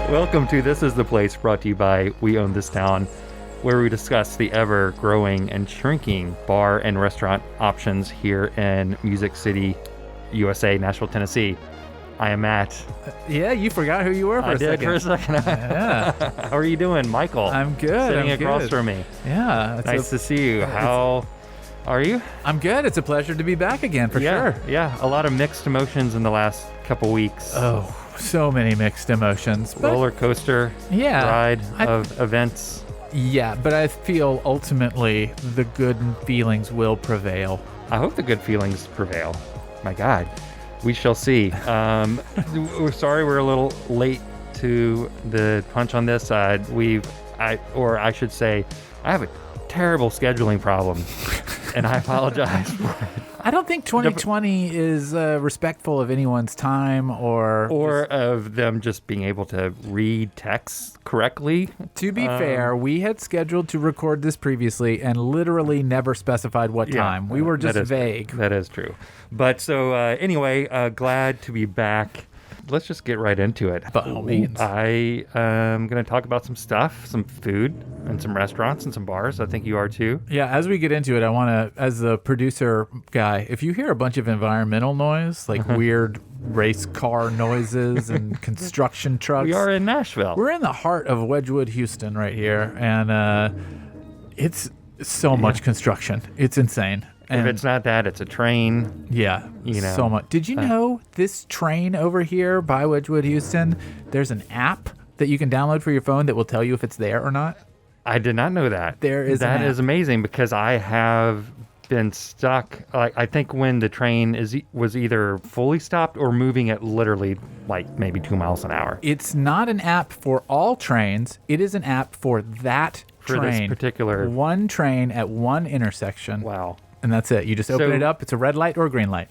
Welcome to This Is the Place, brought to you by We Own This Town, where we discuss the ever-growing and shrinking bar and restaurant options here in Music City, USA, Nashville, Tennessee. I am Matt. Yeah, you forgot who you were for a second. I did for a second. Yeah. How are you doing, Michael? I'm good. Sitting across from me. Yeah. Nice to see you. How are you? I'm good. It's a pleasure to be back again, for sure. Yeah, a lot of mixed emotions in the last couple weeks. Oh, so many mixed emotions. Roller coaster ride of events. Yeah, but I feel ultimately the good feelings will prevail. I hope the good feelings prevail. My God. We shall see. We're sorry we're a little late to the punch on this. I should say, I have a terrible scheduling problem, and I apologize for it. I don't think 2020 is respectful of anyone's time or of them just being able to read text correctly. To be fair, we had scheduled to record this previously and literally never specified what time. We were just vague. That is true. But so anyway, glad to be back. Let's just get right into it. By all means. I am going to talk about some stuff, some food, and some restaurants and some bars. I think you are too. Yeah, as we get into it, I want to, as the producer guy, if you hear a bunch of environmental noise, like weird race car noises and construction trucks. We are in Nashville. We're in the heart of Wedgwood, Houston right here, and it's so much construction. It's insane. And if it's not that, it's a train. Yeah, so much. Did you know this train over here by Wedgwood, Houston, there's an app that you can download for your phone that will tell you if it's there or not? I did not know that. That is amazing because I have been stuck. I think when the train was either fully stopped or moving at literally like maybe 2 miles an hour. It's not an app for all trains. It is an app for that train. For this particular one train at one intersection. Wow. And that's it. You just open it up. It's a red light or a green light.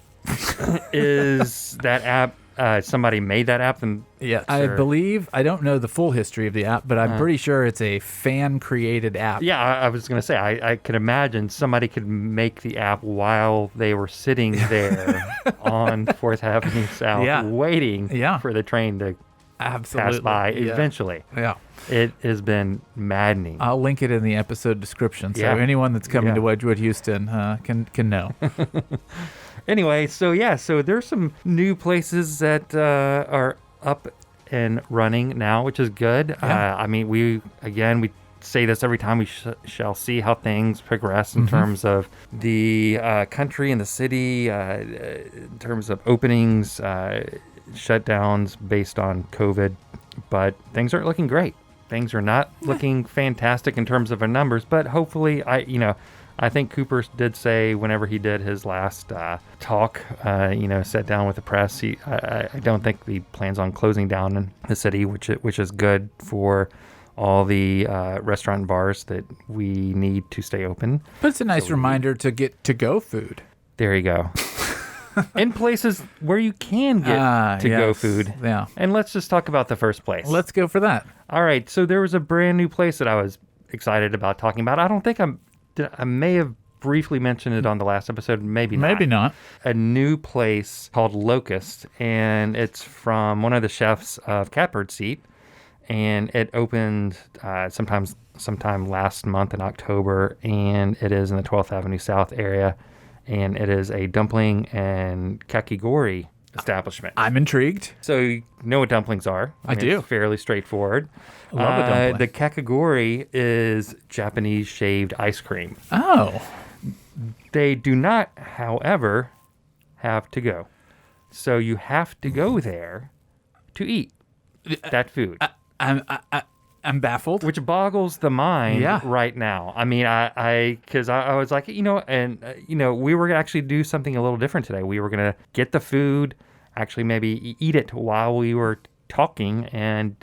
Is that app, somebody made that app? Yes. I believe, I don't know the full history of the app, but I'm pretty sure it's a fan-created app. Yeah, I was going to say, I could imagine somebody could make the app while they were sitting there on 4th Avenue South waiting for the train to pass by eventually. Yeah. It has been maddening. I'll link it in the episode description, so anyone that's coming to Wedgwood, Houston can know. Anyway, so there's some new places that are up and running now, which is good. Yeah. I mean, we say this every time. We shall see how things progress in terms of the country and the city, in terms of openings, shutdowns based on COVID, but things aren't looking great. Things are not looking fantastic in terms of our numbers, but hopefully, I think Cooper did say whenever he did his last talk, sat down with the press, I don't think he plans on closing down in the city, which is good for all the restaurant and bars that we need to stay open. But it's a nice reminder to get to-go food. There you go. In places where you can get to-go food. Yeah. And let's just talk about the first place. Let's go for that. All right. So there was a brand new place that I was excited about talking about. I don't think I may have briefly mentioned it on the last episode. Maybe not. Maybe not. A new place called Locust, and it's from one of the chefs of Catbird Seat. And it opened sometime last month in October, and it is in the 12th Avenue South area. And it is a dumpling and kakigori establishment. I'm intrigued. So you know what dumplings are. I do. It's fairly straightforward. I love a dumpling. The kakigori is Japanese shaved ice cream. Oh. They do not, however, have to go. So you have to go there to eat that food. I'm baffled. Which boggles the mind right now. I mean, because I was like, we were going to actually do something a little different today. We were going to get the food, actually maybe eat it while we were talking and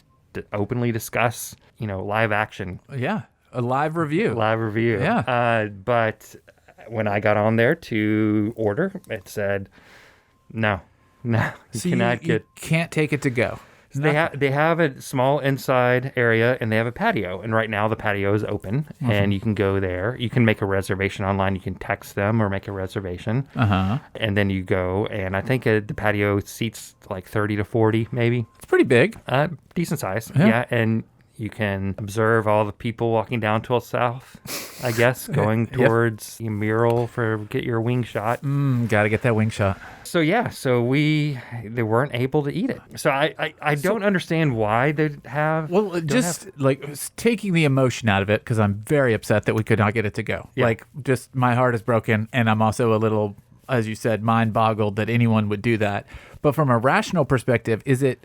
openly discuss, live action. Yeah, a live review. Yeah. But when I got on there to order, it said, no, you cannot get. You can't take it to go. So they have a small inside area and they have a patio. And right now the patio is open and you can go there. You can make a reservation online. You can text them or make a reservation. And then you go. And I think the patio seats like 30 to 40 maybe. It's pretty big. Decent size. Yeah. And you can observe all the people walking down to the south, I guess, going towards the mural for get your wing shot. Got to get that wing shot. So yeah, they weren't able to eat it. So I don't understand why they have. Well, like taking the emotion out of it, because I'm very upset that we could not get it to go. Yeah. Like, just my heart is broken, and I'm also a little, as you said, mind boggled that anyone would do that. But from a rational perspective, is it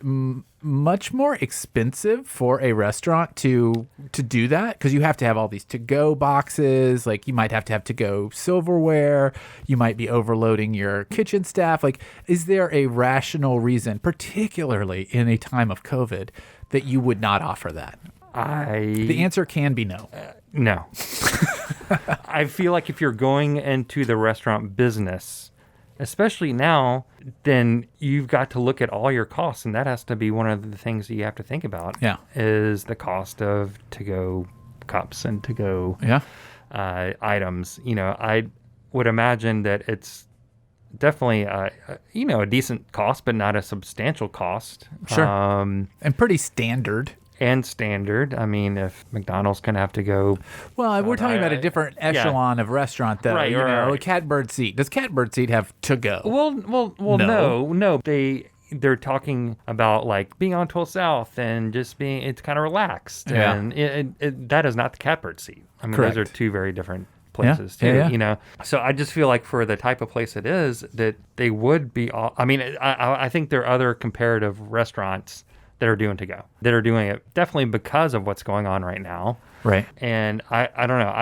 much more expensive for a restaurant to do that? Because you have to have all these to-go boxes. Like, you might have to have to-go silverware. You might be overloading your kitchen staff. Like, is there a rational reason, particularly in a time of COVID, that you would not offer that? The answer can be no. No. I feel like if you're going into the restaurant business, especially now, then you've got to look at all your costs, and that has to be one of the things that you have to think about. Yeah. Is the cost of to-go cups and to-go items. You know, I would imagine that it's definitely a decent cost, but not a substantial cost. Sure. And pretty standard. And standard. I mean, if McDonald's can have to go. Well, we're talking about a different echelon of restaurant, though. Right, a Catbird Seat. Does Catbird Seat have to go? Well, no. They're talking about like being on 12 South and just being. It's kind of relaxed, and that is not the Catbird Seat. I mean, Correct. Those are two very different places too. Yeah. You know, so I just feel like for the type of place it is, that they would be. I mean, I think there are other comparative restaurants that are doing to go, that are doing it definitely because of what's going on right now. Right. And I don't know.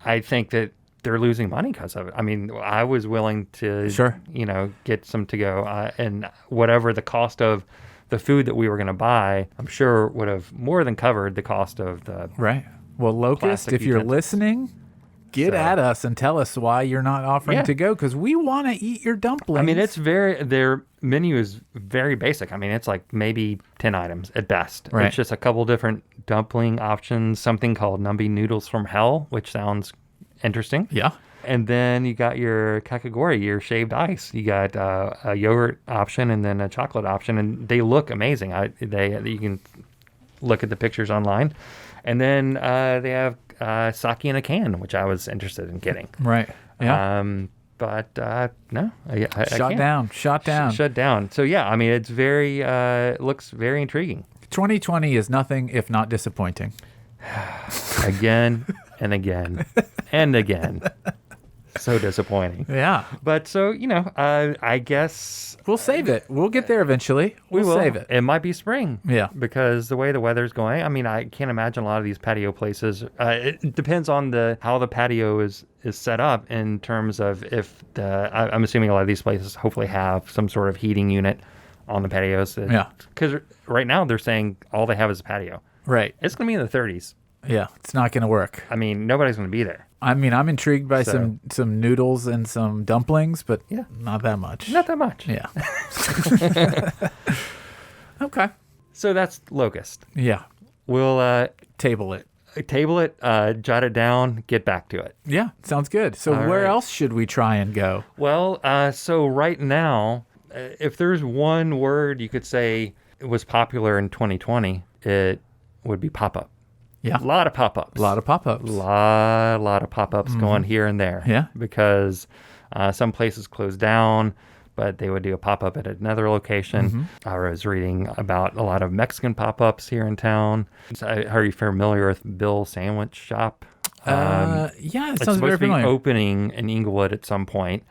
I think that they're losing money because of it. I mean, I was willing to, get some to go, and whatever the cost of the food that we were going to buy, I'm sure would have more than covered the cost of the. Right. Well, Locust, if you're listening, get at us and tell us why you're not offering to go, because we want to eat your dumplings. I mean, their menu is very basic. I mean, it's like maybe 10 items at best. Right. It's just a couple different dumpling options, something called Numby Noodles from Hell, which sounds interesting. Yeah. And then you got your kakigori, your shaved ice. You got a yogurt option and then a chocolate option, and they look amazing. You can look at the pictures online. And then they have sake in a can, which I was interested in getting. Right. Yeah. But no, I Shut down. So yeah, I mean, it's looks very intriguing. 2020 is nothing if not disappointing. Again and again and again. So disappointing. Yeah. But so, I guess we'll save it. We'll get there eventually. We'll save it. It might be spring. Yeah. Because the way the weather's going, I mean, I can't imagine a lot of these patio places. It depends on how the patio is set up in terms of if I'm assuming a lot of these places hopefully have some sort of heating unit on the patios. Yeah. Because right now they're saying all they have is a patio. Right. It's going to be in the 30s. Yeah. It's not going to work. I mean, nobody's going to be there. I mean, I'm intrigued by some noodles and some dumplings, but not that much. Not that much. Yeah. Okay. So that's Locust. Yeah. We'll table it. Jot it down, get back to it. Yeah, sounds good. So where else should we try and go? Well, so right now, if there's one word you could say it was popular in 2020, it would be pop-up. Yeah. A lot of pop-ups. A lot of pop-ups going here and there. Yeah. Because some places closed down, but they would do a pop-up at another location. I was reading about a lot of Mexican pop-ups here in town. Are you familiar with Bill's Sandwich Shop? Yeah, it sounds very familiar. It's supposed to be opening in Inglewood at some point,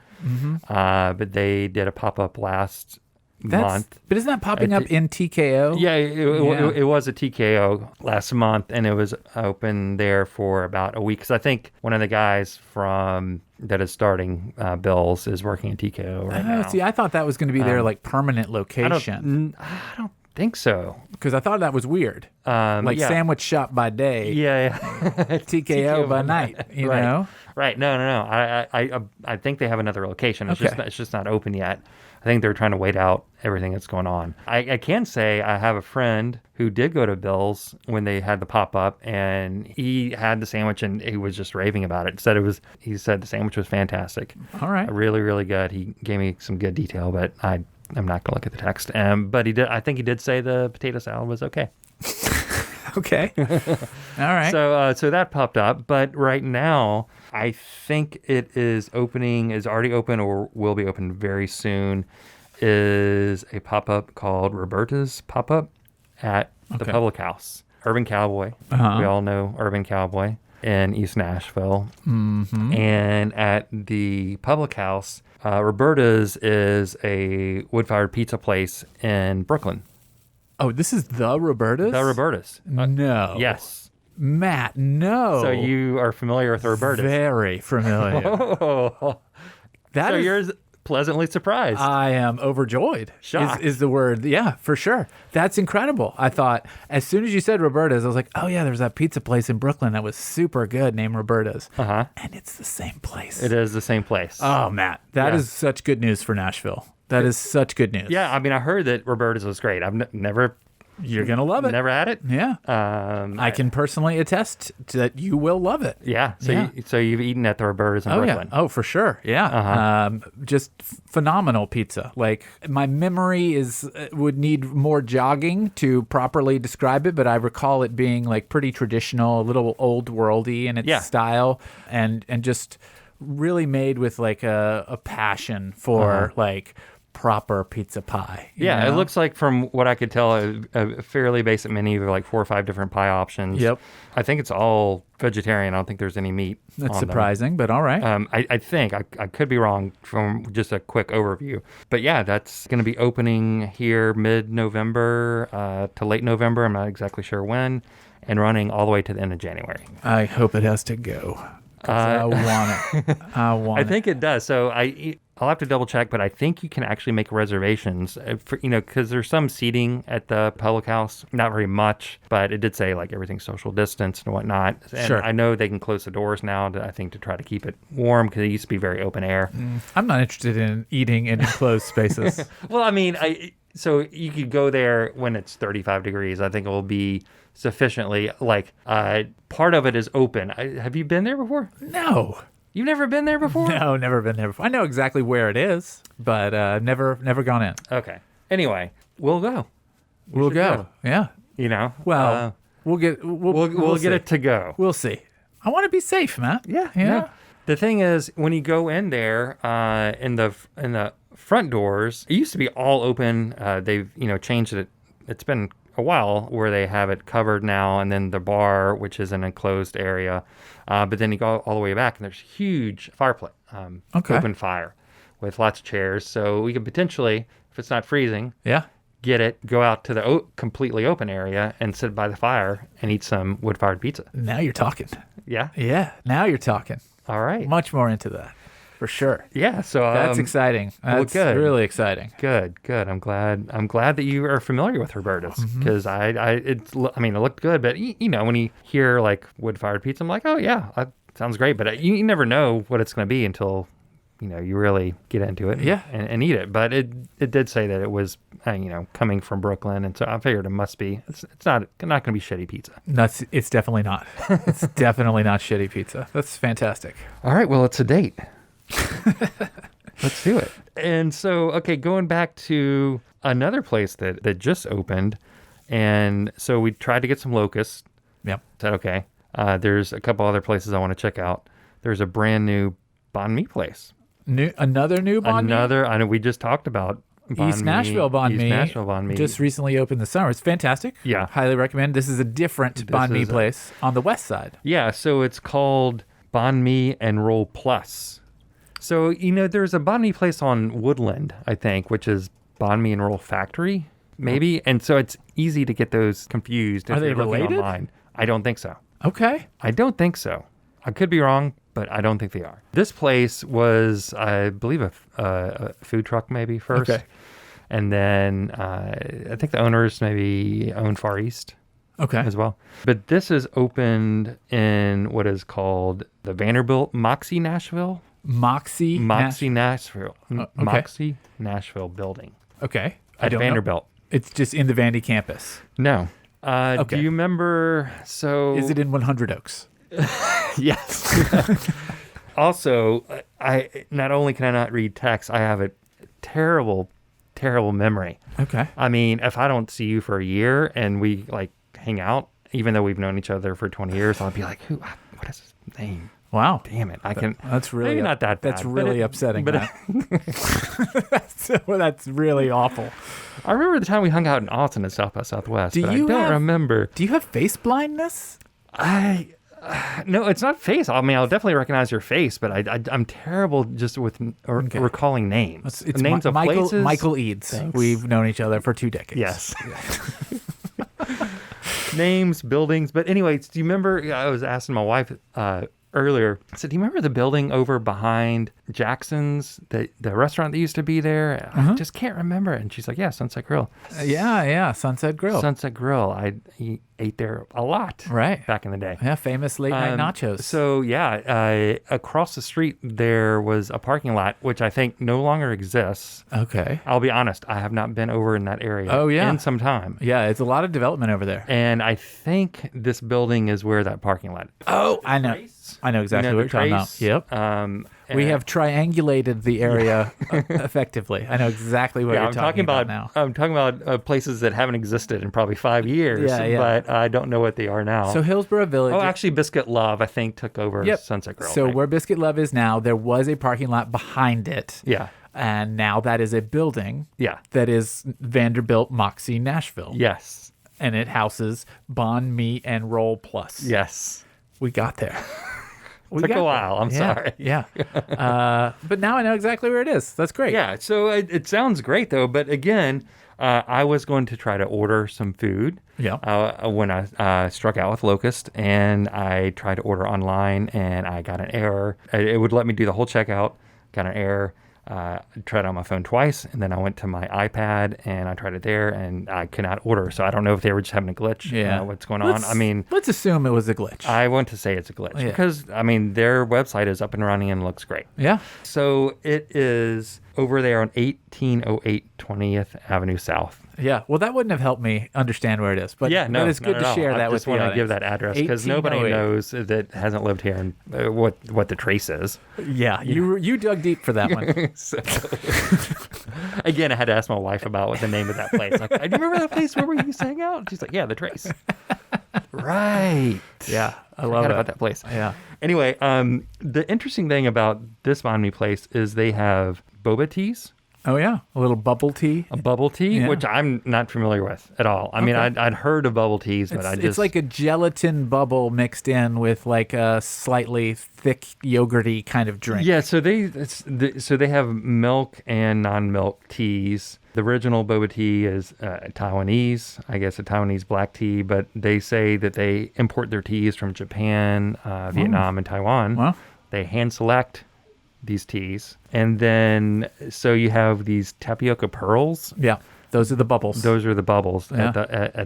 but they did a pop-up last month. But isn't that popping up in TKO? Yeah, it was a TKO last month, and it was open there for about a week. Because I think one of the guys that is starting Bill's is working at TKO right now. See, I thought that was going to be their permanent location. I don't think so. Because I thought that was weird. Sandwich shop by day. Yeah. TKO by night. You know. Right. No. I think they have another location. It's just not open yet. think they're trying to wait out everything that's going on. I can say I have a friend who did go to Bill's when they had the pop-up, and he had the sandwich and he was just raving about it. He said the sandwich was fantastic. All right. Really, really good. He gave me some good detail, but I'm not going to look at the text. But I think he did say the potato salad was okay. Okay. All right. So that popped up, but right now I think it is already open or will be open very soon, is a pop-up called Roberta's Pop-Up at the Public House. Urban Cowboy. We all know Urban Cowboy in East Nashville. Mm-hmm. And at the Public House, Roberta's is a wood-fired pizza place in Brooklyn. Oh, this is the Roberta's? The Roberta's. No. Yes. Matt, no. So you are familiar with Roberta's? Very familiar. Oh. So you're pleasantly surprised. I am overjoyed. Shocked. Is the word. Yeah, for sure. That's incredible. I thought, as soon as you said Roberta's, I was like, oh yeah, there's that pizza place in Brooklyn that was super good named Roberta's. Uh-huh. And it's the same place. It is the same place. Oh, Matt, that is such good news for Nashville. That is such good news. Yeah, I mean, I heard that Roberta's was great. I've never... You're going to love it. Never had it? Yeah. I can personally attest to that you will love it. Yeah. So you've eaten at the Roberta's in Brooklyn. Yeah. Oh, for sure. Yeah. Uh-huh. Just phenomenal pizza. Like, my memory would need more jogging to properly describe it, but I recall it being like pretty traditional, a little old worldy in its style, and just really made with like a passion for like proper pizza pie. You know? It looks like, from what I could tell, a fairly basic menu of like 4 or 5 different pie options. Yep. I think it's all vegetarian. I don't think there's any meat. That's surprising, but all right. I think I could be wrong from just a quick overview, but yeah, that's going to be opening here mid-November to late November. I'm not exactly sure when, and running all the way to the end of January. I hope it has to go. I want it. I think it does. So I'll have to double check, but I think you can actually make reservations for, because there's some seating at the Public House, not very much, but it did say like everything's social distance and whatnot. And sure. I know they can close the doors now, I think, to try to keep it warm, because it used to be very open air. I'm not interested in eating in enclosed spaces. Well, I mean, so you could go there when it's 35 degrees. I think it will be sufficiently, like, part of it is open. Have you been there before? No. You've never been there before? No, never been there before. I know exactly where it is, but never gone in. Okay. Anyway, we'll go. We'll go. Yeah. Well, we'll get it to go. We'll see. I want to be safe, Matt. Yeah. Yeah. The thing is, when you go in there, in the front doors, it used to be all open. They've changed it. It's been a while where they have it covered now, and then the bar, which is an enclosed area, but then you go all the way back and there's huge fireplace, open fire with lots of chairs, so we could potentially, if it's not freezing, go out to the completely open area and sit by the fire and eat some wood-fired pizza. Now you're talking. Yeah Now you're talking. All right, much more into that. For sure. Yeah, so that's exciting. That's good. Really exciting. Good. I'm glad that you are familiar with Roberta's, because it looked good, but when you hear like wood-fired pizza, I'm like, oh yeah, that sounds great, but you never know what it's going to be until you really get into it and eat it. But it did say that it was coming from Brooklyn, and so I figured it must be. It's not going to be shitty pizza. It's definitely not. It's definitely not shitty pizza. That's fantastic. All right, well, it's a date. Let's do it. And so, okay, going back to another place that just opened, and so we tried to get some locusts. Yep. Said, okay, there's a couple other places I want to check out. There's a brand new banh mi place. Another new banh mi? I know we just talked about East Nashville banh mi. East Nashville banh mi. Just recently opened this summer. It's fantastic. Yeah. Highly recommend. This is a different banh mi place on the west side. Yeah, so it's called Banh Mi and Roll Plus. So, there's a banh mi place on Woodland, I think, which is Banh Mi and Roll Factory, maybe. And so it's easy to get those confused. Are they related? Online. I don't think so. Okay. I don't think so. I could be wrong, but I don't think they are. This place was, I believe, a food truck maybe first. Okay. And then I think the owners maybe own Far East. Okay. As well. But this is opened in what is called the Vanderbilt Moxie Nashville. Moxie Nashville. okay. Moxie Nashville building. Okay. At Vanderbilt. It's just in the Vandy campus. No. Okay. Do you remember? So Is it in 100 Oaks? Yes. Also, I not only can I not read text, I have a terrible memory. Okay. I mean, if I don't see you for a year and we like hang out, even though we've known each other for 20 years, I'll be like, what is his name? Wow. Damn it. I can. That's really maybe not that bad. That's really upsetting. But that's really awful. I remember the time we hung out in Austin at South by Southwest, but I don't remember. Do you have face blindness? No, it's not face. I mean, I'll definitely recognize your face, but I'm terrible just with recalling names. It's names of places. Michael Eads. Thanks. We've known each other for 2 decades. Yes. Names, buildings. But anyways, do you remember, I was asking my wife earlier, I said, do you remember the building over behind Jackson's, the restaurant that used to be there? I just can't remember it. And she's like, yeah, Sunset Grill. Yeah, Sunset Grill. Sunset Grill. I ate there a lot back in the day. Yeah, famous late night nachos. So yeah, across the street there was a parking lot, which I think no longer exists. Okay. I'll be honest, I have not been over in that area in some time. Yeah, it's a lot of development over there. And I think this building is where that parking lot is. Oh, I know. I know exactly what you're talking about. Yep. We have triangulated the area effectively. I know exactly what you're talking about now. I'm talking about places that haven't existed in probably 5 years, but I don't know what they are now. So Hillsborough Village. Oh, actually, Biscuit Love, I think, took over Sunset Grill. So where Biscuit Love is now, there was a parking lot behind it. Yeah. And now that is a building. Yeah. That is Vanderbilt Moxie Nashville. Yes. And it houses Bond Meat and Roll Plus. Yes. We got there. Took a while. I'm sorry. Yeah. But now I know exactly where it is. That's great. Yeah. So it sounds great, though. But again, I was going to try to order some food when I struck out with Locust, and I tried to order online, and I got an error. It would let me do the whole checkout, got an error. I tried on my phone twice, and then I went to my iPad and I tried it there, and I could not order. So I don't know if they were just having a glitch. Yeah, what's going on? I mean, let's assume it was a glitch. I want to say it's a glitch because I mean their website is up and running and looks great. Yeah. So it is over there on 1808 20th Avenue South. Yeah, well, that wouldn't have helped me understand where it is, but but it's good to share that with the audience. I just want to give that address because nobody knows that hasn't lived here and what the trace is. Yeah, you dug deep for that one. So, again, I had to ask my wife about what the name of that place. Like, do you remember that place where we used to hang out? She's like, yeah, the Trace. Right. Yeah, I love about that place. Yeah. Anyway, the interesting thing about this Banh Mi place is they have boba teas. Oh, yeah. A little bubble tea. A bubble tea, which I'm not familiar with at all. I mean, I'd heard of bubble teas, but it's like a gelatin bubble mixed in with like a slightly thick yogurty kind of drink. Yeah, so they have milk and non-milk teas. The original boba tea is Taiwanese, I guess a Taiwanese black tea, but they say that they import their teas from Japan, Vietnam, and Taiwan. Well, they hand select these teas, and then so you have these tapioca pearls. Yeah, those are the bubbles. Those are the bubbles at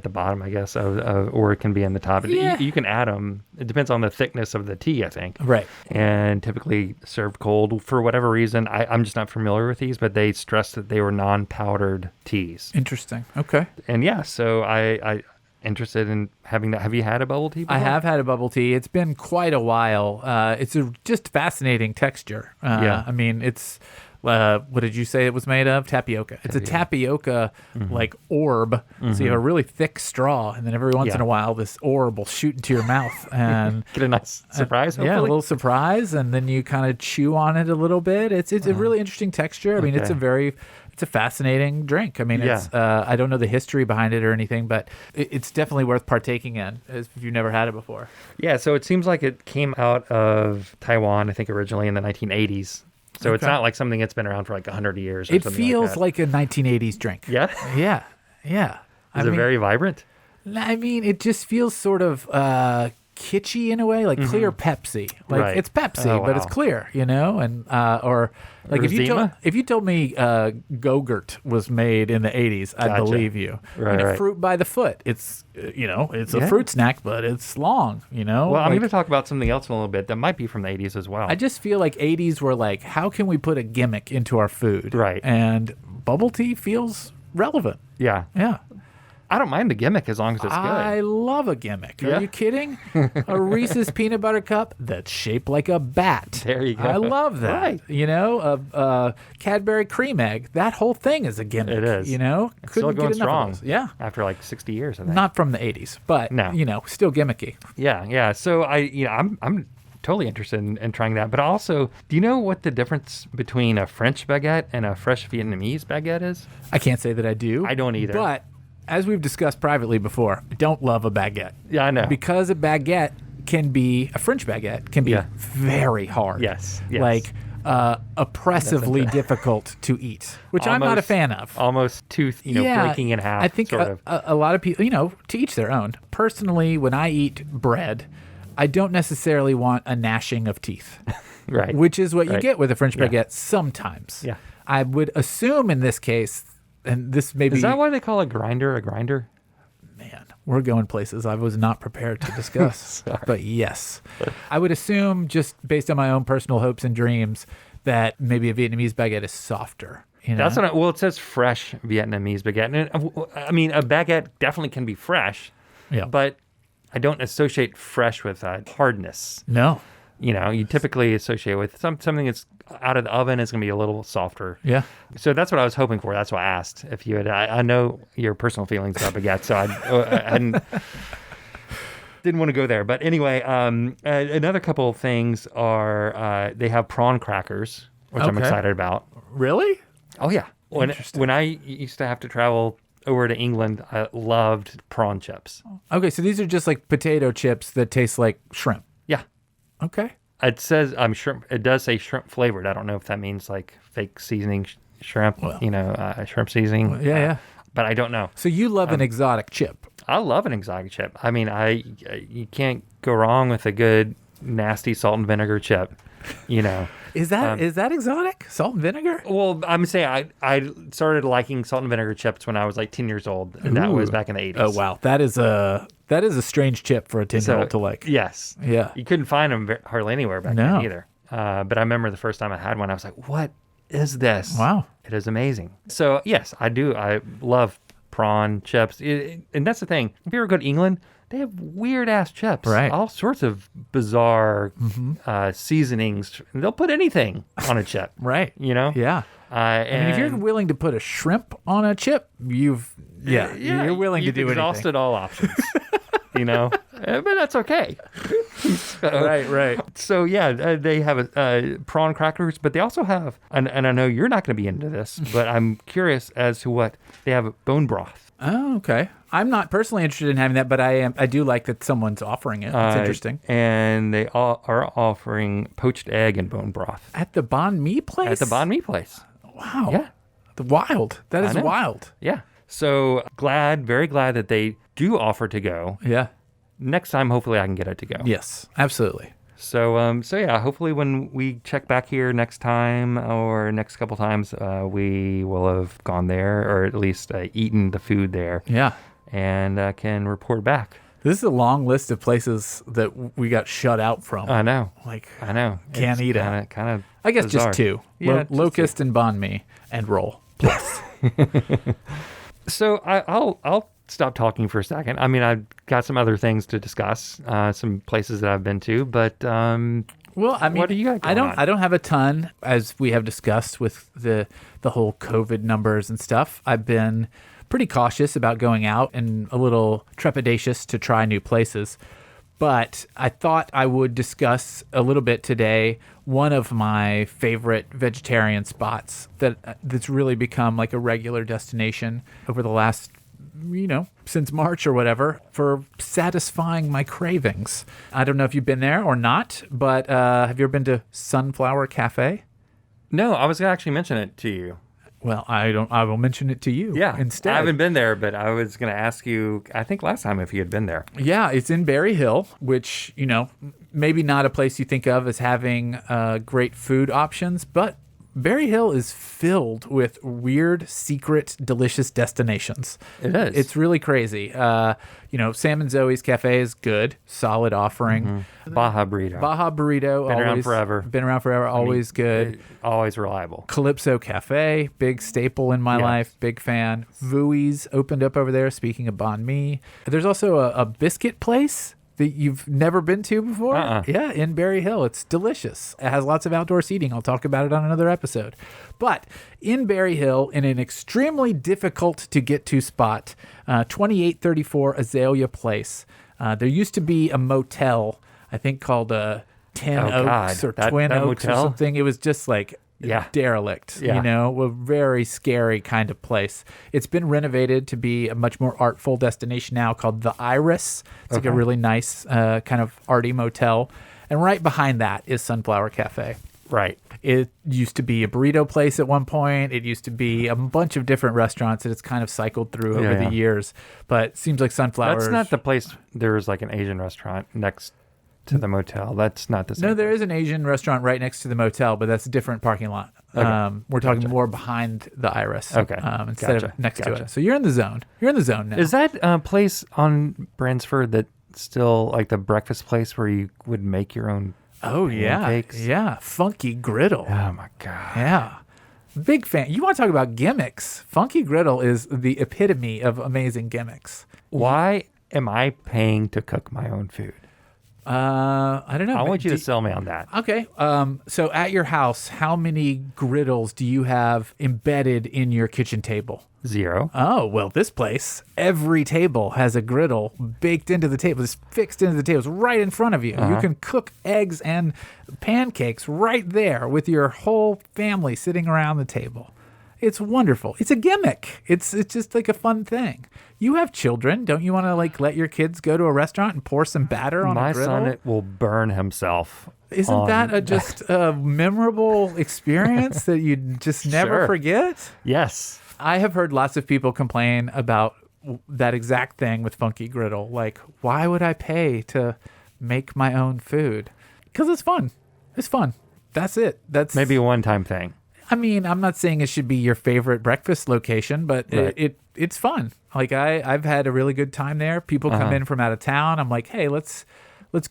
the bottom, I guess, or it can be in the top. Yeah. You can add them. It depends on the thickness of the tea, I think. Right. And typically served cold for whatever reason. I'm just not familiar with these, but they stressed that they were non-powdered teas. Interesting. Okay. And yeah, so I interested in having that. Have you had a bubble tea before? I have had a bubble tea. It's been quite a while. It's a just fascinating texture. I mean, it's what did you say it was made of? Tapioca. It's a tapioca like orb. So you have a really thick straw, and then every once in a while, this orb will shoot into your mouth and get a nice surprise. Hopefully. Yeah, a little surprise, and then you kind of chew on it a little bit. It's a really interesting texture. I mean, it's a fascinating drink. I mean, it's I don't know the history behind it or anything, but it's definitely worth partaking in if you've never had it before. Yeah, so it seems like it came out of Taiwan, I think originally in the 1980s. So it's not like something that's been around for like 100 years or it something feels like a 1980s drink. Yeah? Yeah. Is it very vibrant? I mean, it just feels sort of kitschy in a way, like clear Pepsi. Like Right. it's Pepsi, Oh, but it's wow. clear, and or like Or if you Zima? told me Go-Gurt was made in the 80s, I'd Gotcha. believe you. Right, right. Fruit by the foot. It's it's a Yeah. fruit snack, but it's long. Well, I'm Like, going to talk about something else in a little bit that might be from the 80s as well. I just feel like 80s were like, how can we put a gimmick into our food? Right. And bubble tea feels relevant. Yeah. Yeah. I don't mind the gimmick as long as it's I good. love a gimmick. Yeah. Are you kidding? A Reese's peanut butter cup that's shaped like a bat. There you go. I love that. Right. A Cadbury cream egg. That whole thing is a gimmick. It is. It's Still going strong. Yeah. After like 60 years, I think. Not from the 80s, but No. Still gimmicky. Yeah, yeah. So I'm totally interested in trying that. But also, do you know what the difference between a French baguette and a fresh Vietnamese baguette is? I can't say that I do. I don't either. But as we've discussed privately before, I don't love a baguette. Yeah, I know. Because a French baguette can be Yeah. very hard. Yes. Like oppressively difficult to eat, which I'm not a fan of. Almost tooth, breaking in half. I think sort of. a lot of people, to each their own. Personally, when I eat bread, I don't necessarily want a gnashing of teeth, Right. which is what you Right. get with a French Yeah. baguette sometimes. Yeah. I would assume in this case, and this may be... Is that why they call a grinder? Man, we're going places I was not prepared to discuss. Sorry. But yes, I would assume, just based on my own personal hopes and dreams, that maybe a Vietnamese baguette is softer. That's what it says fresh Vietnamese baguette. And I mean, a baguette definitely can be fresh, Yeah. but I don't associate fresh with hardness. No. You typically associate with something that's out of the oven is going to be a little softer. Yeah. So that's what I was hoping for. That's why I asked if you had. I know your personal feelings about baguette, so I didn't want to go there. But anyway, another couple of things are they have prawn crackers, which I'm Okay. excited about. Really? Oh yeah, Interesting. when I used to have to travel over to England, I loved prawn chips. Okay, so these are just like potato chips that taste like shrimp. Yeah, Okay. it says shrimp. It does say shrimp flavored. I don't know if that means like fake seasoning shrimp. Well. Shrimp seasoning. Yeah. But I don't know. So you love an exotic chip. I love an exotic chip. I mean, you can't go wrong with a good nasty salt and vinegar chip. Is that exotic? Salt and vinegar? Well, I'm saying I started liking salt and vinegar chips when I was like 10 years old, and that was Ooh. back in the 80s. Oh wow, that is a strange chip for a 10-year-old to like. Yes. Yeah. You couldn't find them hardly anywhere back No. then either. But I remember the first time I had one, I was like, what is this? Wow. It is amazing. So, yes, I do. I love prawn chips. And that's the thing. If you ever go to England, they have weird-ass chips. Right. All sorts of bizarre seasonings. They'll put anything on a chip. Right. And Yeah. I mean, if you're willing to put a shrimp on a chip, you're willing to do you've exhausted all options. But that's okay. anything. Right. So yeah, they have prawn crackers, but they also have, and I know you're not going to be into this, but I'm curious as to what they have: bone broth. Oh, okay. I'm not personally interested in having that, but I do like that someone's offering it. It's interesting. And they all are offering poached egg and bone broth At the banh mi place? at the banh mi place. Wow. Yeah, Wild. That is know. wild. yeah. So very glad that they do offer to go. Yeah. Next time, hopefully, I can get it to go. Yes, absolutely. So yeah, hopefully when we check back here next time or next couple times, we will have gone there or at least eaten the food there Yeah. and can report back. This is a long list of places that we got shut out from. I know. I know. Can't eat it. Kind of. I guess bizarre. just two. Yeah, just Locust and banh mi and roll. Plus. So I'll stop talking for a second. I mean, I've got some other things to discuss, some places that I've been to, but Well, I mean, what do you got going on? I don't have a ton, as we have discussed with the whole COVID numbers and stuff. I've been pretty cautious about going out and a little trepidatious to try new places. But I thought I would discuss a little bit today one of my favorite vegetarian spots that's really become like a regular destination over the last, since March or whatever, for satisfying my cravings. I don't know if you've been there or not, but have you ever been to Sunflower Cafe? No, I was going to actually mention it to you. Well, I will mention it to you. Yeah, Instead. I haven't been there, but I was going to ask you, I think last time, if you had been there. Yeah, it's in Berry Hill, which, maybe not a place you think of as having great food options, but Berry Hill is filled with weird, secret, delicious destinations. It is. It's really crazy. Sam and Zoe's Cafe is good, solid offering. Baja Burrito. Baja Burrito, Been around forever. Been around forever, always good. Always reliable. Calypso Cafe, big staple in my life, big fan. Vui's opened up over there, speaking of banh mi. There's also a biscuit place that you've never been to before? Yeah, in Berry Hill. It's delicious. It has lots of outdoor seating. I'll talk about it on another episode. But in Berry Hill, in an extremely difficult to get to spot, 2834 Azalea Place, there used to be a motel, I think called 10 Oaks or Twin Oaks motel? Or something. It was just like derelict, a very scary kind of place. It's been renovated to be a much more artful destination now called the Iris. It's like a really nice kind of arty motel. And right behind that is Sunflower Cafe. Right. It used to be a burrito place at one point. It used to be a bunch of different restaurants that it's kind of cycled through over the years. But it seems like Sunflower... That's not the place. There's like an Asian restaurant next to the motel. That's not the same. No, there is an Asian restaurant right next to the motel, but that's a different parking lot. Okay. We're talking more behind the Iris. Okay. Instead of next to it. So you're in the zone. You're in the zone now. Is that place on Bransford that still like the breakfast place where you would make your own pancakes? Yeah. Funky Griddle. Oh my God. Yeah. Big fan. You want to talk about gimmicks? Funky Griddle is the epitome of amazing gimmicks. Why am I paying to cook my own food? I don't know. I want you to sell me on that. Okay. So at your house, how many griddles do you have embedded in your kitchen table? 0. Oh, well, this place, every table has a griddle baked into the table. It's fixed into the table. It's right in front of you. You can cook eggs and pancakes right there with your whole family sitting around the table. It's wonderful. It's a gimmick. It's just like a fun thing. You have children. Don't you want to let your kids go to a restaurant and pour some batter on a griddle? My son will burn himself. Isn't that just a memorable experience that you just never forget? Yes. I have heard lots of people complain about that exact thing with Funky Griddle. Like, why would I pay to make my own food? Because it's fun. It's fun. That's it. That's maybe a one-time thing. I mean, I'm not saying it should be your favorite breakfast location, but it's fun. Like I've had a really good time there. People come in from out of town. I'm like, hey, let's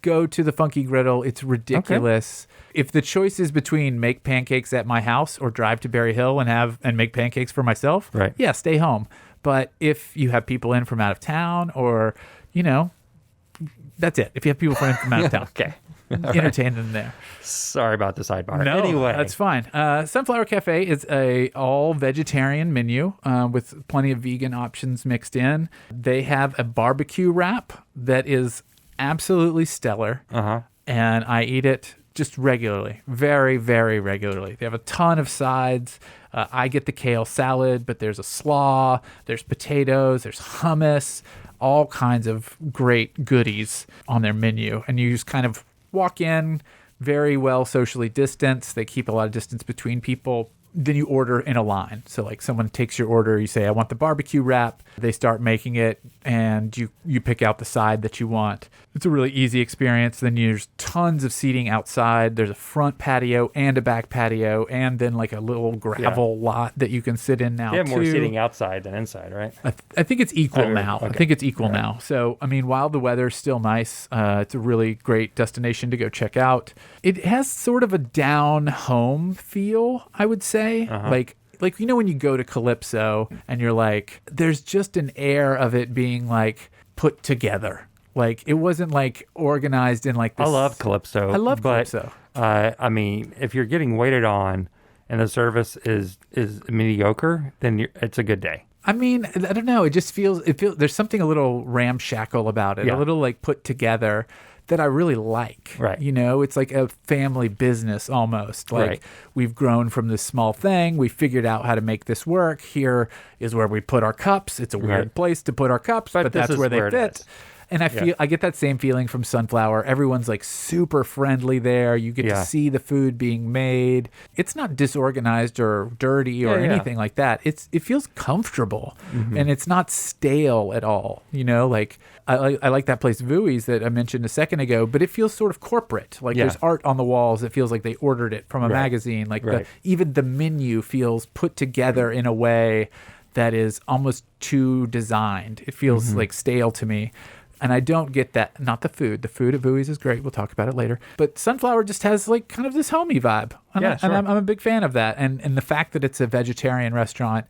go to the Funky Griddle. It's ridiculous. Okay. If the choice is between make pancakes at my house or drive to Berry Hill and make pancakes for myself, yeah, stay home. But if you have people in from out of town or, that's it. If you have people from out of town, okay. Entertain them there. Sorry about the sidebar. No, anyway, that's fine. Sunflower Cafe is a all vegetarian menu with plenty of vegan options mixed in. They have a barbecue wrap that is absolutely stellar, and I eat it just regularly, very, very regularly. They have a ton of sides. I get the kale salad, but there's a slaw, there's potatoes, there's hummus, all kinds of great goodies on their menu, and you just kind of walk in, very well socially distanced. They keep a lot of distance between people. Then you order in a line. So like someone takes your order, you say, I want the barbecue wrap. They start making it and you pick out the side that you want. It's a really easy experience. Then there's tons of seating outside. There's a front patio and a back patio and then like a little gravel lot that you can sit in now. You have more seating outside than inside, right? I think it's equal now. Okay. I think it's equal now. So, I mean, while the weather's still nice, it's a really great destination to go check out. It has sort of a down home feel, I would say. Like when you go to Calypso and you're like, there's just an air of it being like put together. Like it wasn't like organized in like this. I love Calypso. Calypso. I mean, if you're getting waited on and the service is mediocre, then it's a good day. I mean, I don't know. It feels there's something a little ramshackle about it, a little like put together that I really like. Right. It's like a family business almost. Like we've grown from this small thing. We figured out how to make this work. Here is where we put our cups. It's a weird place to put our cups, but that's where they fit. And I get that same feeling from Sunflower. Everyone's like super friendly there. You get to see the food being made. It's not disorganized or dirty or anything like that. It feels comfortable, and it's not stale at all. You know, like I like that place Vui's that I mentioned a second ago, but it feels sort of corporate. Like there's art on the walls. It feels like they ordered it from a magazine. Like even the menu feels put together in a way that is almost too designed. It feels like stale to me. And I don't get that. Not the food. The food at Vui's is great. We'll talk about it later. But Sunflower just has like kind of this homey vibe. And, I'm a big fan of that. And the fact that it's a vegetarian restaurant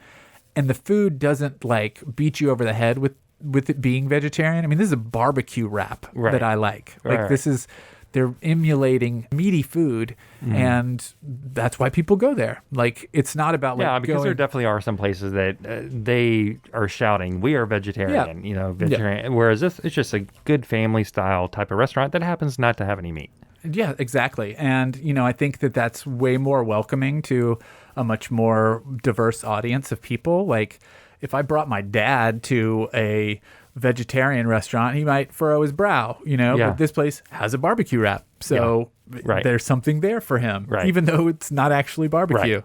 and the food doesn't like beat you over the head with it being vegetarian. I mean, this is a barbecue wrap that I like. This is... They're emulating meaty food, and that's why people go there. Like, it's not about like because there definitely are some places that they are shouting, "We are vegetarian," you know, vegetarian. Whereas this, it's just a good family style type of restaurant that happens not to have any meat. Yeah, exactly. And you know, I think that that's way more welcoming to a much more diverse audience of people. Like, if I brought my dad to a vegetarian restaurant, he might furrow his brow, you know, but this place has a barbecue wrap. So there's something there for him, even though it's not actually barbecue.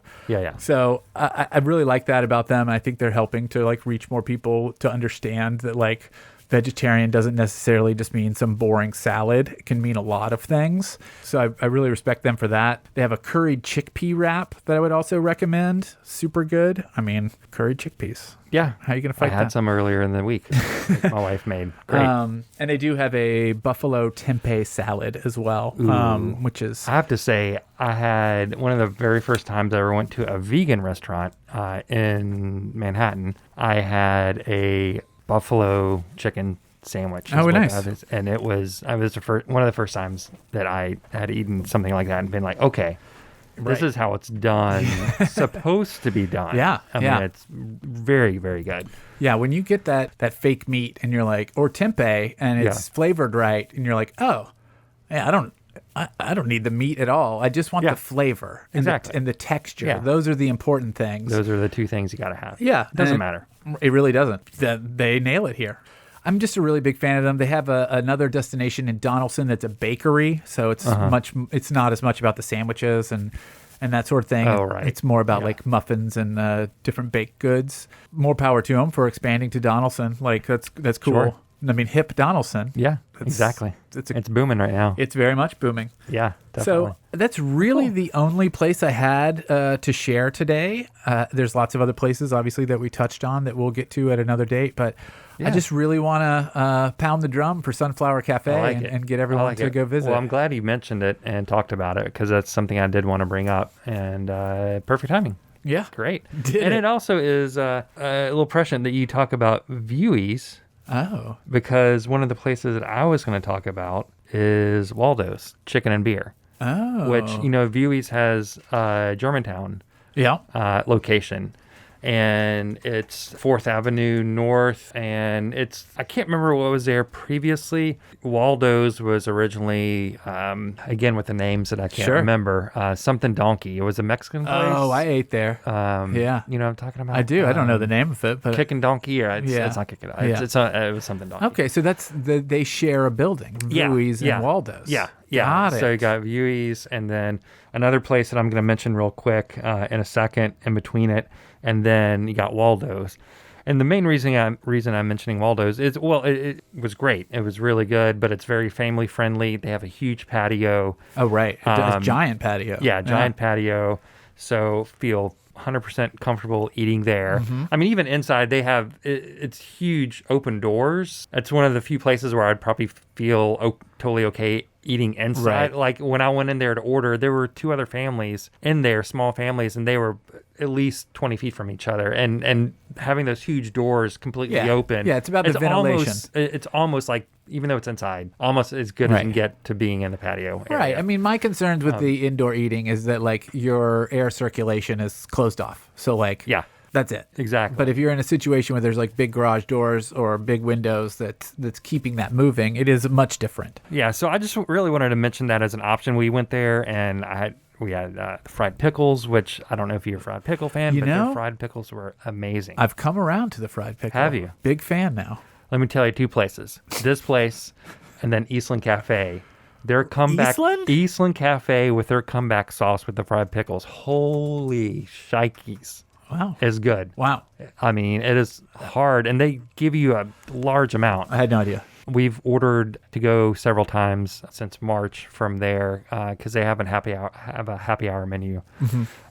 So I really like that about them. I think they're helping to like reach more people to understand that like vegetarian doesn't necessarily just mean some boring salad. It can mean a lot of things. So I really respect them for that. They have a curried chickpea wrap that I would also recommend. Super good. I mean, curried chickpeas. Yeah. How are you going to fight that? I had some earlier in the week. My wife made. Great. And they do have a buffalo tempeh salad as well, which is... I have to say, I had one of the very first times I ever went to a vegan restaurant in Manhattan. I had a buffalo chicken sandwich. Oh, nice. And it was one of the first times that I had eaten something like that and been like, okay, this is how it's done, supposed to be done. I mean, it's very, very good. Yeah, when you get that fake meat and you're like, or tempeh, and it's flavored right, and you're like, oh, yeah, I don't need the meat at all. I just want the flavor and the texture. Yeah. Those are the important things. Those are the two things you got to have. Yeah. It doesn't matter. It really doesn't. They nail it here. I'm just a really big fan of them. They have another destination in Donaldson that's a bakery, so it's it's not as much about the sandwiches and that sort of thing. Oh, right. It's more about like muffins and different baked goods. More power to them for expanding to Donaldson. Like that's cool. Sure. I mean, hip Donaldson. Yeah, exactly. It's booming right now. It's very much booming. Yeah, definitely. So that's really the only place I had to share today. There's lots of other places, obviously, that we touched on that we'll get to at another date. But I just really want to pound the drum for Sunflower Cafe and get everyone to go visit. Well, I'm glad you mentioned it and talked about it because that's something I did want to bring up. And perfect timing. Yeah. Great. It also is a little prescient that you talk about Vui's. Oh. Because one of the places that I was going to talk about is Waldo's Chicken and Beer. Oh. Which, you know, Vui's has Germantown location. And it's 4th Avenue North. And I can't remember what was there previously. Waldo's was originally, again, with the names that I can't remember, something Donkey. It was a Mexican place. Oh, I ate there. Yeah. You know what I'm talking about? I do. I don't know the name of it. But Kickin' Donkey? Or it's not Kickin' Donkey. It was something Donkey. Okay, so they share a building, Vui's and Waldo's. Yeah. Got it. So you got Vui's and then another place that I'm going to mention real quick in a second in between it. And then you got Waldo's. And the main reason I'm mentioning Waldo's is, it was great. It was really good, but it's very family friendly. They have a huge patio. Oh, right. A giant patio. Yeah, giant patio. So feel 100% comfortable eating there. Mm-hmm. I mean, even inside they have, it's huge open doors. It's one of the few places where I'd probably feel totally okay eating inside. Right. Like when I went in there to order, there were 2 other families in there, small families, and they were at least 20 feet from each other. And having those huge doors completely open. Yeah, it's about the ventilation. It's almost like, even though it's inside, almost as good as you can get to being in the patio area. Right. I mean, my concerns with the indoor eating is that like your air circulation is closed off. So like, that's it. Exactly. But if you're in a situation where there's like big garage doors or big windows that's keeping that moving, it is much different. Yeah. So I just really wanted to mention that as an option. We went there and we had the fried pickles, which I don't know if you're a fried pickle fan, but their fried pickles were amazing. I've come around to the fried pickle. Have you? Big fan now. Let me tell you 2 places. This place and then Eastland Cafe. Their comeback Eastland Cafe with their comeback sauce with the fried pickles. Holy shikes. Wow. Is good. Wow. I mean, it is hard, and they give you a large amount. I had no idea. We've ordered to go several times since March from there because they have a happy hour menu,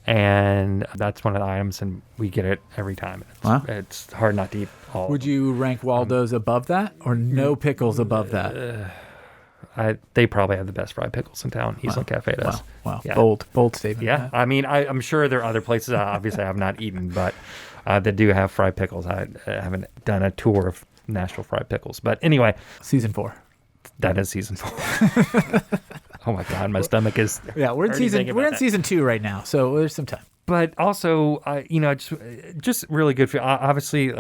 and that's one of the items, and we get it every time. It's hard not to eat all. Would you rank Waldo's above that, or no pickles above that? They probably have the best fried pickles in town. Eastland Cafe does. Wow. Yeah. Bold statement. Yeah. I mean, I'm sure there are other places obviously I have not eaten, but that do have fried pickles. I haven't done a tour of Nashville fried pickles. But anyway. Season 4. That is season 4. Oh my God, my stomach is. Yeah, we're in season 2 right now, so there's some time. But also, just really good for obviously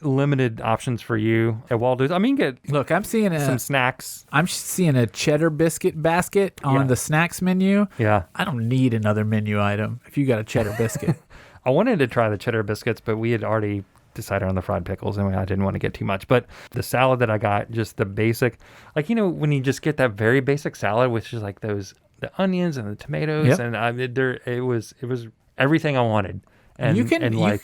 limited options for you at Waldo's. I mean, look, I'm seeing some snacks. I'm seeing a cheddar biscuit basket on the snacks menu. Yeah, I don't need another menu item if you got a cheddar biscuit. I wanted to try the cheddar biscuits, but we had already decided on the fried pickles, and I didn't want to get too much. But the salad that I got, just the basic, when you just get that very basic salad, which is like the onions and the tomatoes, and it was everything I wanted. And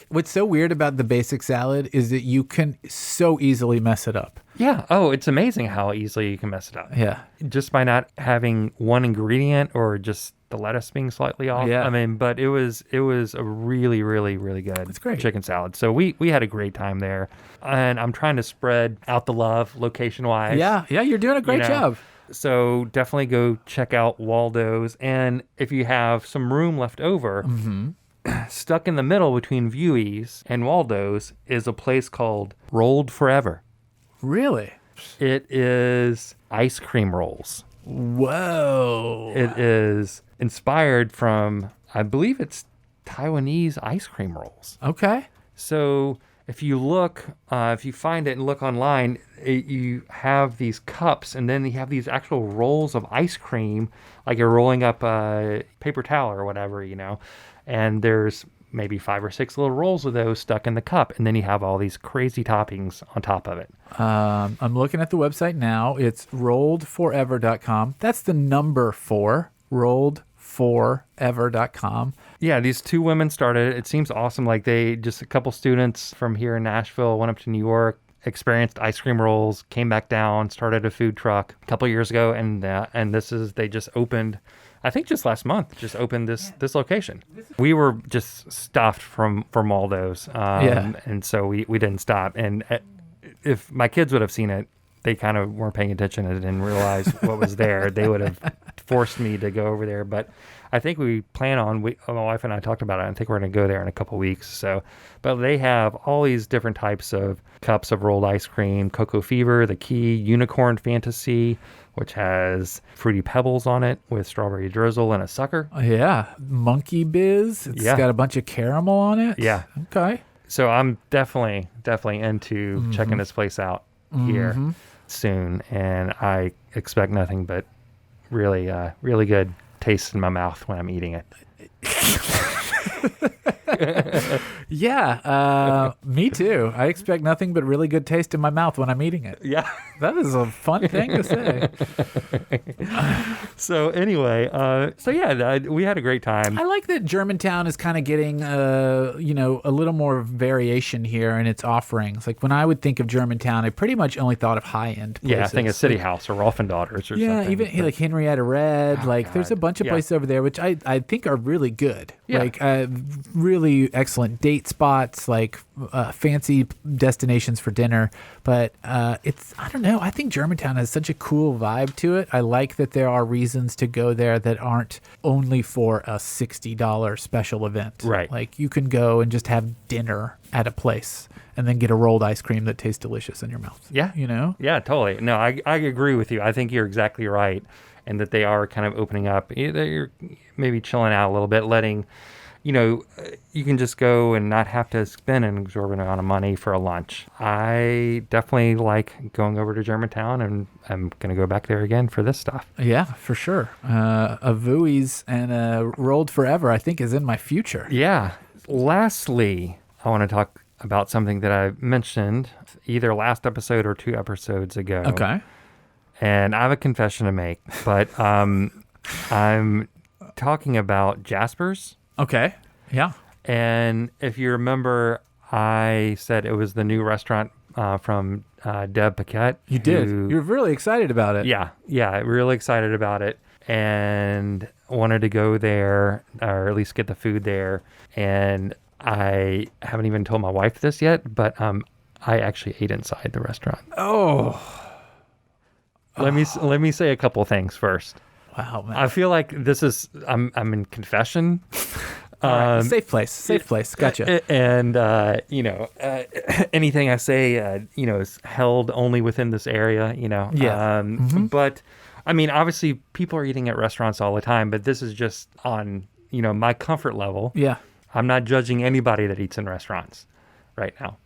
what's so weird about the basic salad is that you can so easily mess it up. Yeah. Oh, it's amazing how easily you can mess it up. Yeah. Just by not having one ingredient or just the lettuce being slightly off. Yeah. I mean, but it was a really, really, really good chicken salad. So we had a great time there. And I'm trying to spread out the love location-wise. Yeah. Yeah, you're doing a great job. So definitely go check out Waldo's. And if you have some room left over, stuck in the middle between Viewey's and Waldo's is a place called Rolled4Ever. Really? It is ice cream rolls. Whoa. It is inspired from, I believe it's Taiwanese ice cream rolls. Okay. So if you find it and look online, you have these cups, and then you have these actual rolls of ice cream, like you're rolling up a paper towel or whatever, and there's maybe 5 or 6 little rolls of those stuck in the cup, and then you have all these crazy toppings on top of it. I'm looking at the website now. It's rolled4ever.com. That's the number 4, rolled4ever.com. Yeah, these 2 women started it. It seems awesome. Like a couple students from here in Nashville went up to New York, experienced ice cream rolls, came back down, started a food truck a couple years ago, and they just opened, I think just last month, this location. We were just stuffed from Waldo's, and so we didn't stop. And if my kids would have seen it, they kind of weren't paying attention and didn't realize what was there. They would have forced me to go over there. But I think we plan on, my wife and I talked about it. I think we're going to go there in a couple weeks. So, but they have all these different types of cups of rolled ice cream: Cocoa Fever, the Key, Unicorn Fantasy, which has Fruity Pebbles on it with strawberry drizzle and a sucker. Yeah. Monkey Biz. It's got a bunch of caramel on it. Yeah. Okay. So I'm definitely into checking this place out here soon. And I expect nothing but really, really good taste in my mouth when I'm eating it. Yeah, me too. I expect nothing but really good taste in my mouth when I'm eating it. Yeah. That is a fun thing to say. So anyway, we had a great time. I like that Germantown is kind of getting, a little more variation here in its offerings. Like when I would think of Germantown, I pretty much only thought of high-end places. Yeah, I think of City House or Rolf and Daughters or something. Yeah, even like Henrietta Red. There's a bunch of places over there which I think are really good. Yeah. Really excellent date spots, fancy destinations for dinner. But I don't know. I think Germantown has such a cool vibe to it. I like that there are reasons to go there that aren't only for a $60 special event. Right. Like you can go and just have dinner at a place and then get a rolled ice cream that tastes delicious in your mouth. Yeah. Yeah, totally. No, I agree with you. I think you're exactly right. And that they are kind of opening up. You're maybe chilling out a little bit, letting, you can just go and not have to spend an exorbitant amount of money for a lunch. I definitely like going over to Germantown, and I'm going to go back there again for this stuff. Yeah, for sure. A Viewey's and a Rolled4Ever, I think, is in my future. Yeah. Lastly, I want to talk about something that I mentioned either last episode or 2 episodes ago. Okay. And I have a confession to make, but I'm talking about Jaspers. Okay. Yeah. And if you remember, I said it was the new restaurant from Deb Paquette. You did. You're really excited about it. Yeah, really excited about it, and wanted to go there, or at least get the food there. And I haven't even told my wife this yet, but I actually ate inside the restaurant. Oh. Let me say a couple things first. Wow, man. I feel like this is I'm in confession. All right. Safe place. Gotcha. And anything I say, is held only within this area. Yeah. But I mean, obviously, people are eating at restaurants all the time, but this is just on my comfort level. Yeah. I'm not judging anybody that eats in restaurants right now,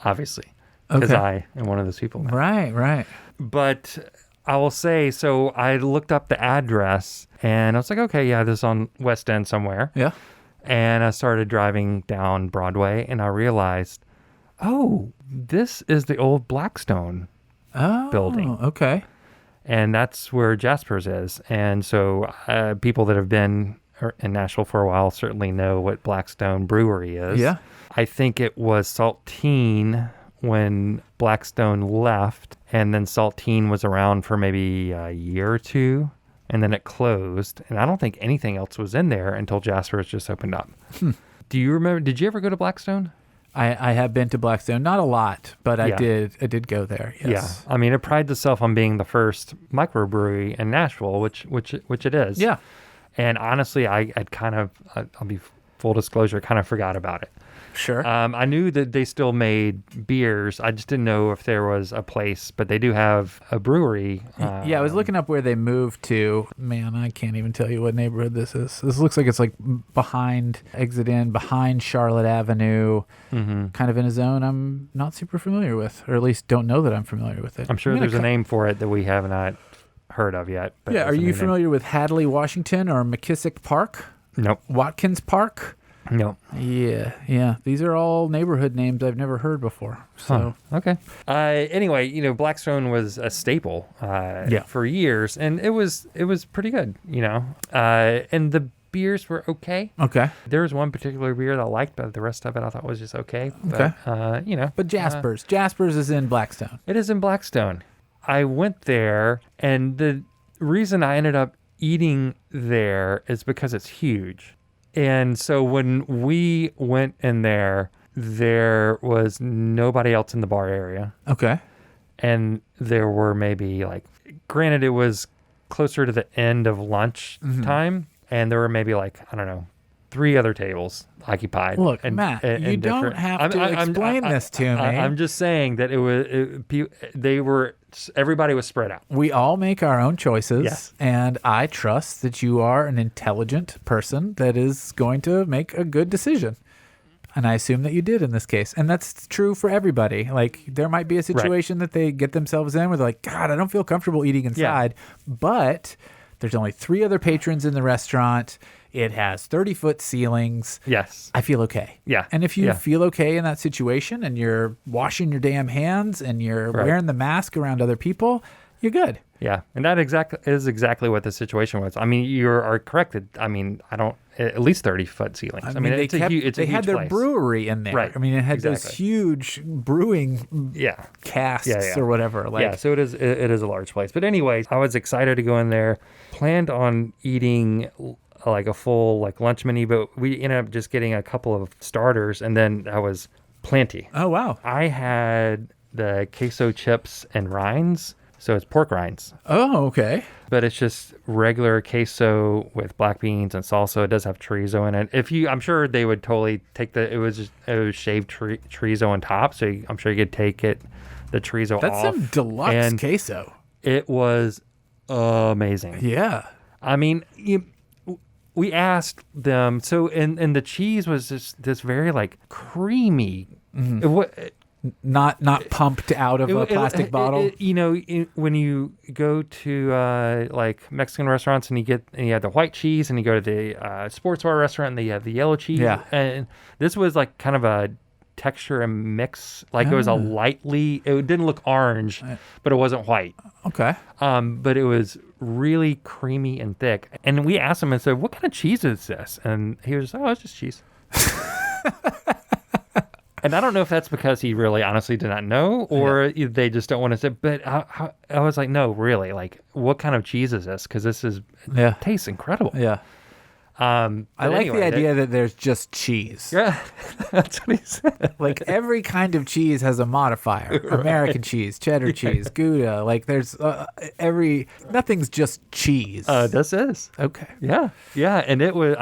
obviously, because I am one of those people now. Right. But I will say, so I looked up the address, and I was like, okay, yeah, this is on West End somewhere. Yeah. And I started driving down Broadway, and I realized, oh, this is the old Blackstone building. Okay. And that's where Jaspers is. And so people that have been in Nashville for a while certainly know what Blackstone Brewery is. Yeah. I think it was Saltine when Blackstone left, and then Saltine was around for maybe a year or two, and then it closed. And I don't think anything else was in there until Jaspers just opened up. Do you remember? Did you ever go to Blackstone? I have been to Blackstone, not a lot, but I did go there. Yes. Yeah, I mean, it prides itself on being the first microbrewery in Nashville, which it is. Yeah. And honestly, I'd kind of, I'll be full disclosure, kind of forgot about it. Sure. I knew that they still made beers. I just didn't know if there was a place, but they do have a brewery. Yeah, I was looking up where they moved to. Man, I can't even tell you what neighborhood this is. This looks like it's like behind Charlotte Avenue, kind of in a zone I'm not super familiar with, or at least don't know that I'm familiar with it. I'm sure there's a name for it that we have not heard of yet. But yeah, are you familiar with Hadley, Washington, or McKissick Park? Nope. Watkins Park? Nope. Yeah. These are all neighborhood names I've never heard before. So okay. Anyway, Blackstone was a staple for years, and it was pretty good. And the beers were okay. Okay. There was one particular beer that I liked, but the rest of it I thought was just okay. But, okay. But Jaspers is in Blackstone. It is in Blackstone. I went there, and the reason I ended up eating there is because it's huge. And so when we went in there was nobody else in the bar area. Okay. And there were maybe granted, it was closer to the end of lunch time, and there were maybe 3 other tables occupied. Look, Matt, you don't have to explain this to me. I'm just saying that everybody was spread out. We all make our own choices, yes. And I trust that you are an intelligent person that is going to make a good decision. And I assume that you did in this case. And that's true for everybody. There might be a situation that they get themselves in where they're like, God, I don't feel comfortable eating inside. Yeah. But there's only 3 other patrons in the restaurant. It has 30-foot ceilings. Yes. I feel okay. Yeah. And if you feel okay in that situation and you're washing your damn hands and you're wearing the mask around other people, you're good. Yeah. And that is exactly what the situation was. I mean, you are correct. At least 30-foot ceilings. I mean, it's a huge They had their place. Brewery in there. Right. I mean, it had those huge brewing casks or whatever. So it is a large place. But anyways, I was excited to go in there, planned on eating a full lunch menu, but we ended up just getting a couple of starters, and then that was plenty. Oh, wow. I had the queso chips and rinds, so it's pork rinds. Oh, okay. But it's just regular queso with black beans and salsa. It does have chorizo in it. I'm sure they would totally take it was shaved chorizo on top, so I'm sure you could take the chorizo off. That's some deluxe queso. It was amazing. Yeah. I mean, we asked them, and the cheese was just this very creamy. Mm-hmm. Not pumped out of a plastic bottle. When you go to Mexican restaurants and you have the white cheese, and you go to the sports bar restaurant and they have the yellow cheese. Yeah. And this was kind of a texture and mix. Like it was a lightly, it didn't look orange, but it wasn't white. Okay. But it was really creamy and thick. And we asked him and said, what kind of cheese is this? And he was, oh, it's just cheese. And I don't know if that's because he really honestly did not know, or they just don't want to say. But I was like, no, really, like, what kind of cheese is this? Because this is tastes incredible. Yeah. I like the idea that there's just cheese. Yeah, that's what he said. Like every kind of cheese has a modifier. American cheese, cheddar cheese, Gouda. Like there's nothing's just cheese. This is okay. Yeah, and it was.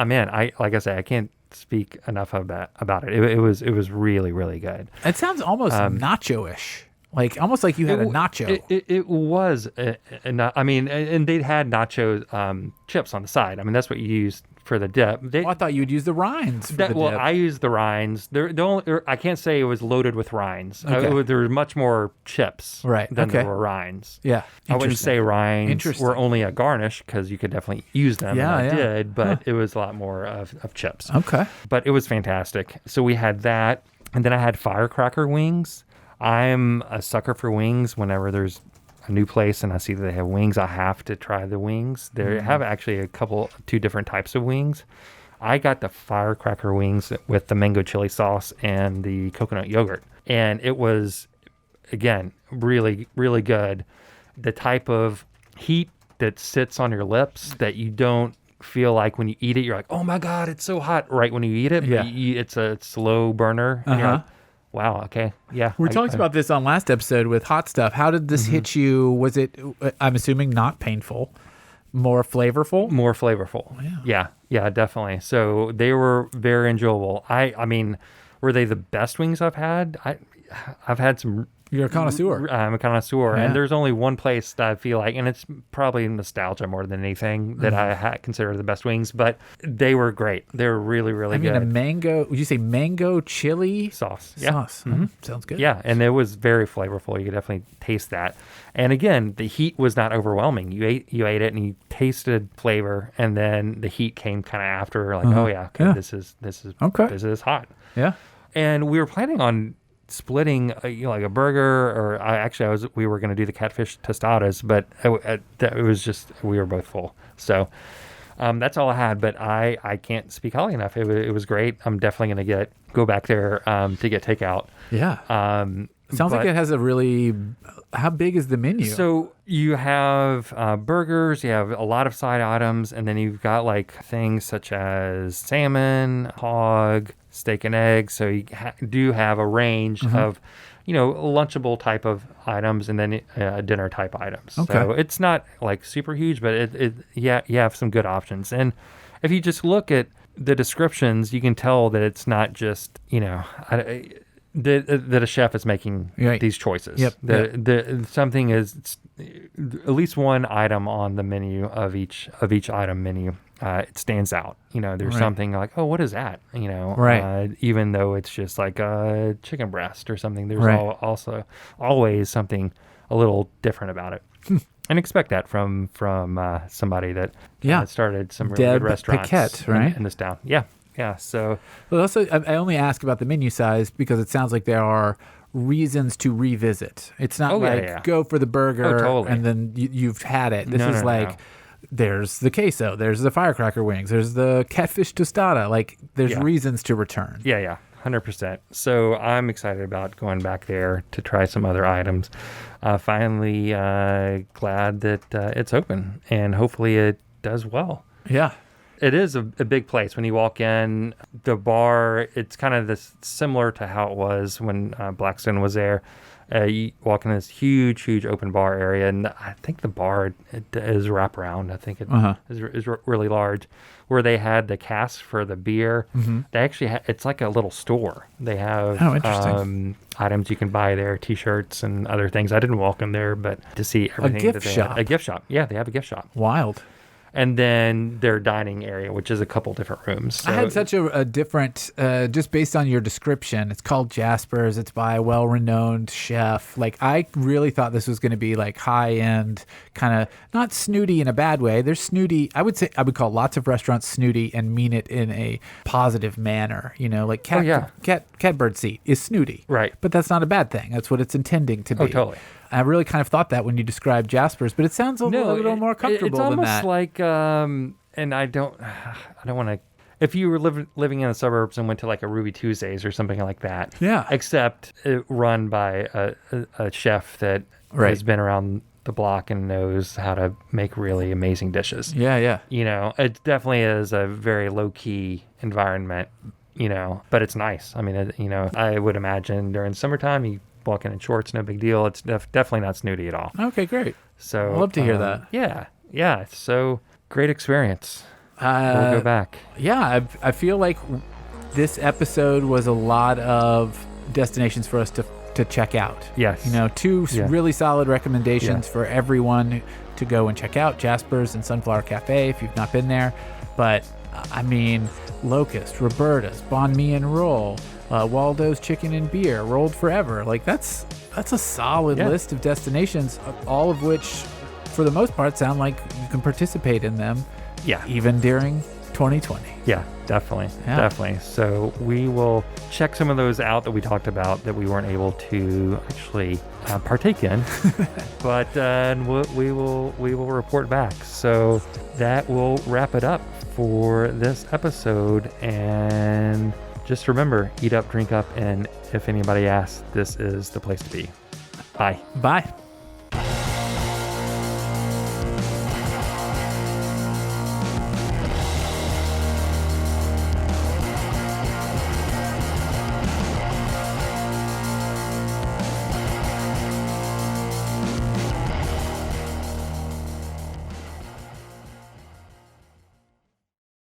Like I say, I can't speak enough about it. It was really, really good. It sounds almost nacho-ish. Like almost like you had a nacho. It was, and they'd had nacho chips on the side. I mean, that's what you used for the dip. I thought you'd use the rinds for the dip. Well, I used the rinds. I can't say it was loaded with rinds. Okay. There were much more chips than there were rinds. Yeah. I wouldn't say rinds were only a garnish because you could definitely use them. Yeah, and I did, but it was a lot more of chips. Okay. But it was fantastic. So we had that, and then I had firecracker wings. I'm a sucker for wings. Whenever there's a new place and I see that they have wings, I have to try the wings. They have actually two different types of wings. I got the firecracker wings with the mango chili sauce and the coconut yogurt. And it was, again, really, really good. The type of heat that sits on your lips that you don't feel like when you eat it, you're like, oh my God, it's so hot right when you eat it. Yeah. But it's a slow burner. And you're like, wow. Okay. Yeah. We talked about this on last episode with hot stuff. How did this hit you? Was it, I'm assuming, not painful, more flavorful? More flavorful. Yeah. Yeah, definitely. So they were very enjoyable. I mean, were they the best wings I've had? I've had some. You're a connoisseur. I'm a connoisseur. Yeah. And there's only one place that I feel like, and it's probably nostalgia more than anything, that I consider the best wings, but they were great. They were really, really good. I mean, would you say mango chili? Sauce. Sauce. Sounds good. Yeah, and it was very flavorful. You could definitely taste that. And again, the heat was not overwhelming. You ate it and you tasted flavor, and then the heat came kind of after, like, oh yeah, okay, this is okay. This is hot. Yeah. And we were planning on splitting like a burger, or we were going to do the catfish tostadas, but it was just, we were both full. So that's all I had, but I can't speak highly enough. It was great. I'm definitely going to go back there to get takeout. Yeah. Sounds like it has how big is the menu? So you have burgers, you have a lot of side items, and then you've got like things such as salmon, hog, steak and eggs. So you do have a range of, lunchable type of items, and then dinner type items. Okay. So it's not like super huge, but you have some good options. And if you just look at the descriptions, you can tell that it's not just, that a chef is making these choices. Yep. Something is at least one item on the menu of each item menu. It stands out. There's something like, oh, what is that? Even though it's just like a chicken breast or something, there's also always something a little different about it. And expect that from somebody that started some really good restaurants Piquette, in this town. Yeah. Yeah, so... Well, also, I only ask about the menu size because it sounds like there are reasons to revisit. It's not go for the burger totally. And then you've had it. This is there's the queso, there's the firecracker wings, there's the catfish tostada. Like, there's reasons to return. Yeah, 100%. So I'm excited about going back there to try some other items. Finally, glad that it's open, and hopefully it does well. Yeah. It is a big place. When you walk in, the bar, it's kind of similar to how it was when Blackstone was there. You walk in this huge open bar area, and I think the bar is wraparound. I think it is really large. Where they had the casks for the beer, they actually it's like a little store. They have items you can buy there, T-shirts and other things. I didn't walk in there, but to see everything. A gift shop. A gift shop. Yeah, they have a gift shop. Wild. and then their dining area, which is a couple different rooms. So, I had such a different, just based on your description, it's called Jaspers. It's by a well-renowned chef. Like, I really thought this was going to be like high-end, kind of not snooty in a bad way. There's snooty. I would call lots of restaurants snooty and mean it in a positive manner. You know, like catbird seat is snooty. Right. But that's not a bad thing. That's what it's intending to be. Oh, totally. I really kind of thought that when you described Jaspers, but it sounds a little more comfortable than that. It's almost like, and I don't want to. If you were living in the suburbs and went to like a Ruby Tuesdays or something like that, yeah. Except run by a chef that has been around the block and knows how to make really amazing dishes. Yeah, yeah. You know, it definitely is a very low key environment. You know, but it's nice. I mean, you know, I would imagine during summertime you walk in shorts, no big deal. It's definitely not snooty at all. Okay, great. So I'd love to hear that. Yeah. So great experience. We'll go back. Yeah, I feel like this episode was a lot of destinations for us to check out. Yes. You know, two really solid recommendations for everyone to go and check out. Jaspers and Sunflower Cafe if you've not been there. But, I mean, Locust, Roberta's, Banh Mi and Roll, Waldo's Chicken and Beer, Rolled4Ever. Like, that's a solid list of destinations, all of which, for the most part, sound like you can participate in them. Yeah. Even during 2020. Yeah, definitely. Definitely. So we will check some of those out that we talked about that we weren't able to actually partake in, but we will report back. So that will wrap it up for this episode. And just remember, eat up, drink up, and if anybody asks, this is the place to be. Bye. Bye.